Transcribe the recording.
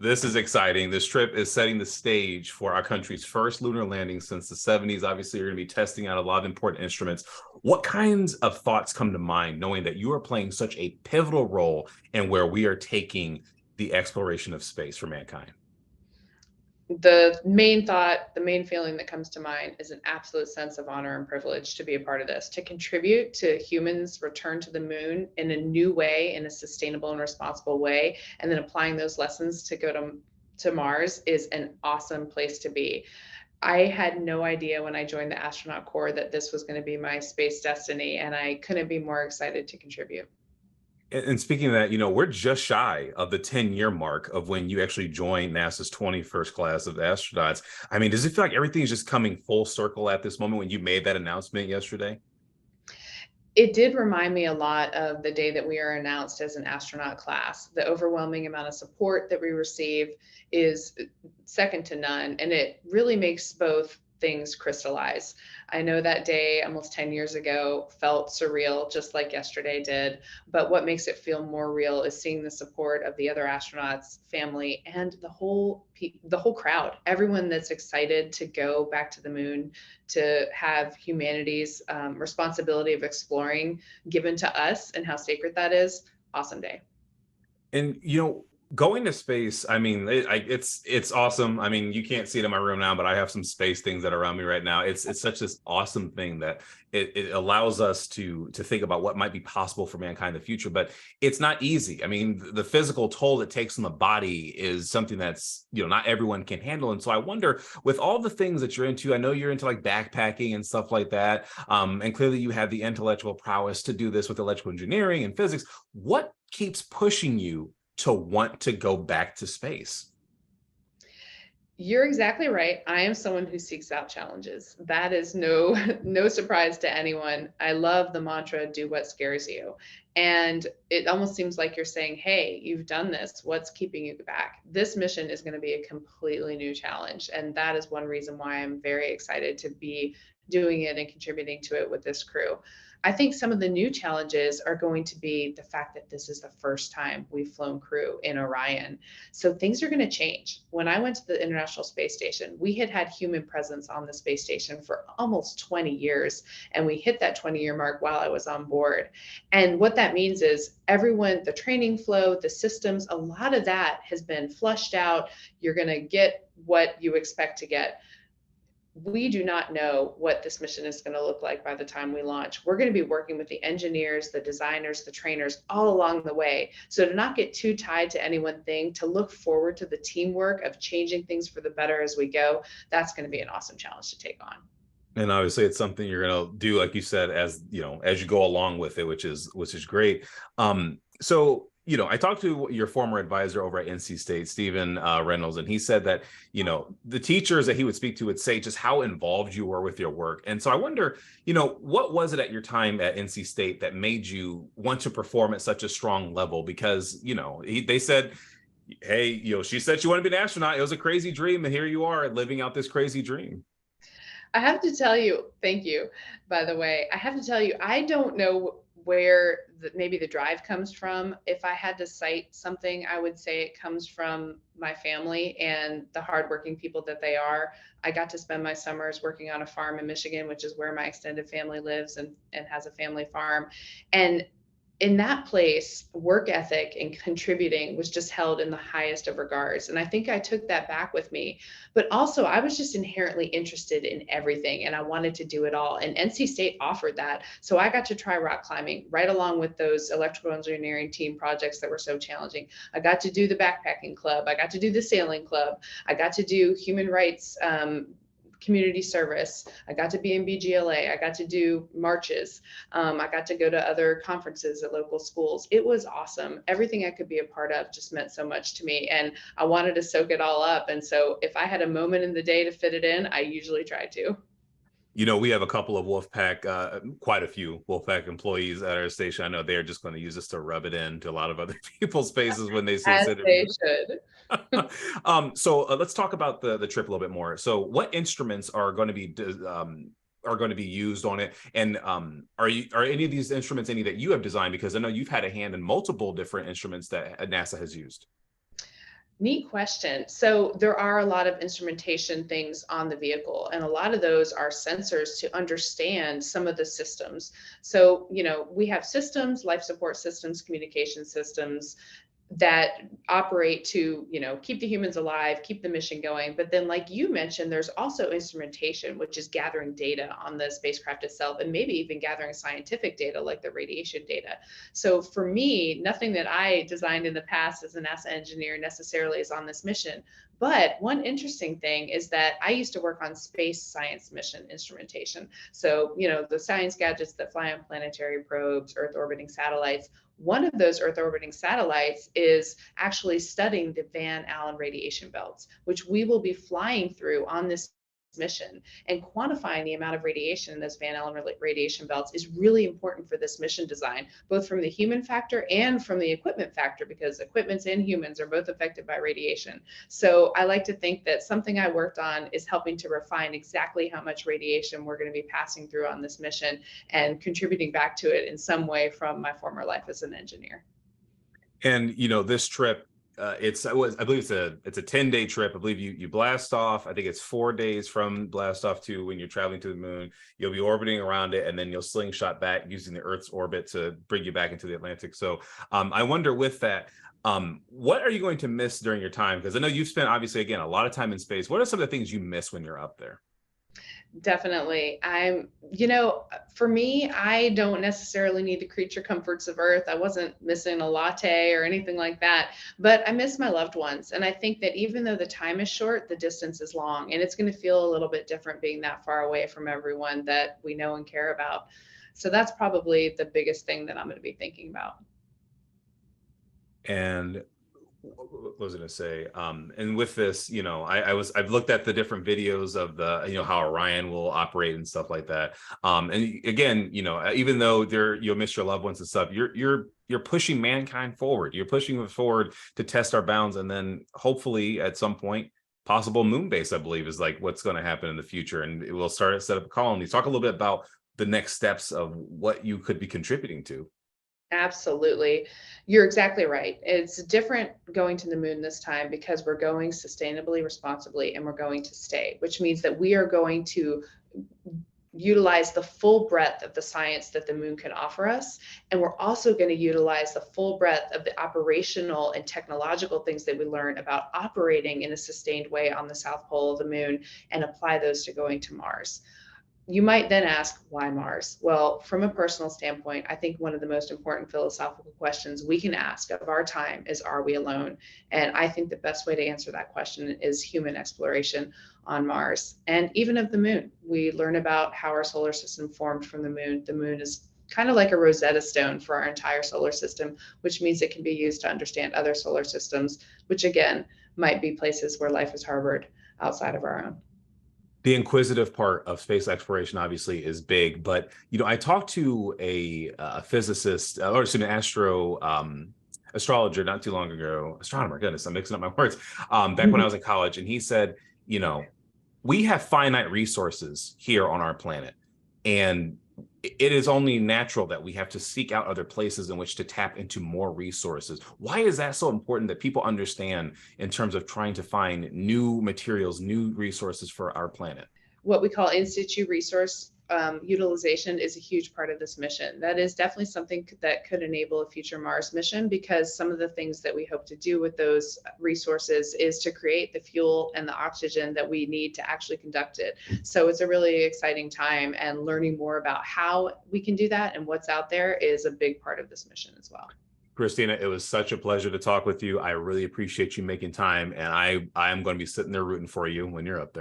This is exciting. This trip is setting the stage for our country's first lunar landing since the 70s. Obviously, you're going to be testing out a lot of important instruments. What kinds of thoughts come to mind knowing that you are playing such a pivotal role in where we are taking the exploration of space for mankind? The main thought, the main feeling that comes to mind is an absolute sense of honor and privilege to be a part of this, to contribute to humans' return to the moon in a new way, in a sustainable and responsible way, and then applying those lessons to go to Mars is an awesome place to be. I had no idea when I joined the Astronaut Corps that this was going to be my space destiny, and I couldn't be more excited to contribute. And speaking of that, we're just shy of the 10-year mark of when you actually joined NASA's 21st class of astronauts. I mean, does it feel like everything is just coming full circle at this moment when you made that announcement yesterday? It did remind me a lot of the day that we are announced as an astronaut class. The overwhelming amount of support that we receive is second to none, and it really makes both things crystallize. I know that day almost 10 years ago felt surreal, just like yesterday did. But what makes it feel more real is seeing the support of the other astronauts, family, and the whole crowd. Everyone that's excited to go back to the moon, to have humanity's responsibility of exploring given to us, and how sacred that is. Awesome day. And going to space, I mean, it's awesome. I mean, you can't see it in my room now, but I have some space things that are around me right now. It's such this awesome thing that it allows us to think about what might be possible for mankind in the future. But it's not easy. I mean, the physical toll it takes on the body is something that's not everyone can handle. And so I wonder, with all the things that you're into, I know you're into like backpacking and stuff like that. And clearly you have the intellectual prowess to do this with electrical engineering and physics. What keeps pushing you to want to go back to space? You're exactly right. I am someone who seeks out challenges. That is no no surprise to anyone. I love the mantra, do what scares you. And it almost seems like you're saying, "Hey, you've done this. What's keeping you back?" This mission is going to be a completely new challenge, and that is one reason why I'm very excited to be doing it and contributing to it with this crew. I think some of the new challenges are going to be the fact that this is the first time we've flown crew in Orion. So things are going to change. When I went to the International Space Station, we had had human presence on the space station for almost 20 years, and we hit that 20-year mark while I was on board. And what that means is everyone, the training flow, the systems, a lot of that has been flushed out. You're going to get what you expect to get. We do not know what this mission is going to look like by the time we launch. We're going to be working with the engineers, the designers, the trainers all along the way. So to not get too tied to any one thing, to look forward to the teamwork of changing things for the better as we go, that's going to be an awesome challenge to take on. And obviously it's something you're going to do, like you said, as as you go along with it, which is great. So I talked to your former advisor over at NC State, Stephen Reynolds, and he said that the teachers that he would speak to would say just how involved you were with your work. And so I wonder, what was it at your time at NC State that made you want to perform at such a strong level? Because they said, hey, she said she wanted to be an astronaut. It was a crazy dream, and here you are living out this crazy dream. I have to tell you, thank you, by the way. I have to tell you, I don't know where maybe the drive comes from. If I had to cite something, I would say it comes from my family and the hardworking people that they are. I got to spend my summers working on a farm in Michigan, which is where my extended family lives and has a family farm. And in that place, work ethic and contributing was just held in the highest of regards. And I think I took that back with me. But also, I was just inherently interested in everything and I wanted to do it all. And NC State offered that. So I got to try rock climbing right along with those electrical engineering team projects that were so challenging. I got to do the backpacking club. I got to do the sailing club. I got to do human rights community service. I got to be in BGLA. I got to do marches. I got to go to other conferences at local schools. It was awesome. Everything I could be a part of just meant so much to me. And I wanted to soak it all up. And so if I had a moment in the day to fit it in, I usually try to. We have a couple of quite a few Wolfpack employees at our station. I know they're just going to use this to rub it into a lot of other people's faces when they see us. As they should. So let's talk about the trip a little bit more. So what instruments are going to be used on it, and are any of these instruments any that you have designed? Because I know you've had a hand in multiple different instruments that NASA has used. Neat question. So there are a lot of instrumentation things on the vehicle, and a lot of those are sensors to understand some of the systems. So, we have systems, life support systems, communication systems that operate to, keep the humans alive, keep the mission going. But then, like you mentioned, there's also instrumentation, which is gathering data on the spacecraft itself, and maybe even gathering scientific data like the radiation data. So for me, nothing that I designed in the past as a NASA engineer necessarily is on this mission. But one interesting thing is that I used to work on space science mission instrumentation. So, the science gadgets that fly on planetary probes, Earth orbiting satellites. One of those Earth orbiting satellites is actually studying the Van Allen radiation belts, which we will be flying through on this mission. And quantifying the amount of radiation in those Van Allen radiation belts is really important for this mission design, both from the human factor and from the equipment factor, because equipments and humans are both affected by radiation. So I like to think that something I worked on is helping to refine exactly how much radiation we're going to be passing through on this mission and contributing back to it in some way from my former life as an engineer. And this trip, I believe it's a 10-day trip. I believe you blast off. I think it's 4 days from blast off to when you're traveling to the moon. You'll be orbiting around it, and then you'll slingshot back using the Earth's orbit to bring you back into the Atlantic. So I wonder with that, what are you going to miss during your time? Because I know you've spent, obviously, again, a lot of time in space. What are some of the things you miss when you're up there? Definitely. For me, I don't necessarily need the creature comforts of Earth. I wasn't missing a latte or anything like that, but I miss my loved ones. And I think that even though the time is short, the distance is long, and it's going to feel a little bit different being that far away from everyone that we know and care about. So that's probably the biggest thing that I'm going to be thinking about. And what was I going to say? And with this, I've looked at the different videos of the, how Orion will operate and stuff like that. And again, even though you'll miss your loved ones and stuff, you're pushing mankind forward. You're pushing it forward to test our bounds, and then hopefully at some point, possible moon base, I believe, is like what's going to happen in the future, and it will start to set up colonies. Talk a little bit about the next steps of what you could be contributing to. Absolutely. You're exactly right. It's different going to the moon this time because we're going sustainably, responsibly, and we're going to stay, which means that we are going to utilize the full breadth of the science that the moon can offer us. And we're also going to utilize the full breadth of the operational and technological things that we learn about operating in a sustained way on the South Pole of the moon and apply those to going to Mars. You might then ask, why Mars? Well, from a personal standpoint, I think one of the most important philosophical questions we can ask of our time is, are we alone? And I think the best way to answer that question is human exploration on Mars and even of the moon. We learn about how our solar system formed from the moon. The moon is kind of like a Rosetta Stone for our entire solar system, which means it can be used to understand other solar systems, which again, might be places where life is harbored outside of our own. The inquisitive part of space exploration obviously is big, but I talked to a physicist, or an astrologer not too long ago. Astronomer, goodness, I'm mixing up my words. Back when I was in college, and he said, we have finite resources here on our planet, and it is only natural that we have to seek out other places in which to tap into more resources. Why is that so important that people understand in terms of trying to find new materials, new resources for our planet? What we call in situ resource utilization is a huge part of this mission. That is definitely something that could enable a future Mars mission, because some of the things that we hope to do with those resources is to create the fuel and the oxygen that we need to actually conduct it. So it's a really exciting time, and learning more about how we can do that and what's out there is a big part of this mission as well. Christina, it was such a pleasure to talk with you. I really appreciate you making time, and I am going to be sitting there rooting for you when you're up there.